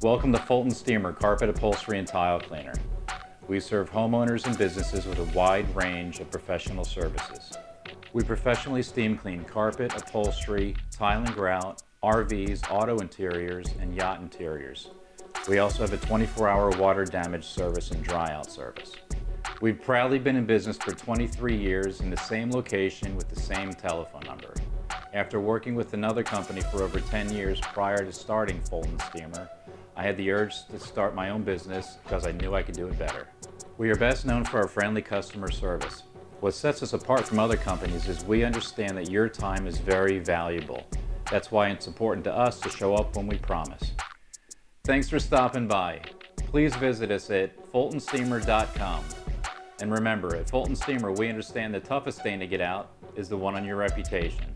Welcome to Fulton Steamer Carpet Upholstery and Tile Cleaner. We serve homeowners and businesses with a wide range of professional services. We professionally steam clean carpet, upholstery, tile and grout, RVs, auto interiors, and yacht interiors. We also have a 24-hour water damage service and dry-out service. We've proudly been in business for 23 years in the same location with the same telephone number. After working with another company for over 10 years prior to starting Fulton Steamer, I had the urge to start my own business because I knew I could do it better. We are best known for our friendly customer service. What sets us apart from other companies is we understand that your time is very valuable. That's why it's important to us to show up when we promise. Thanks for stopping by. Please visit us at fultonsteamer.com. And remember, at Fulton Steamer, we understand the toughest thing to get out is the one on your reputation.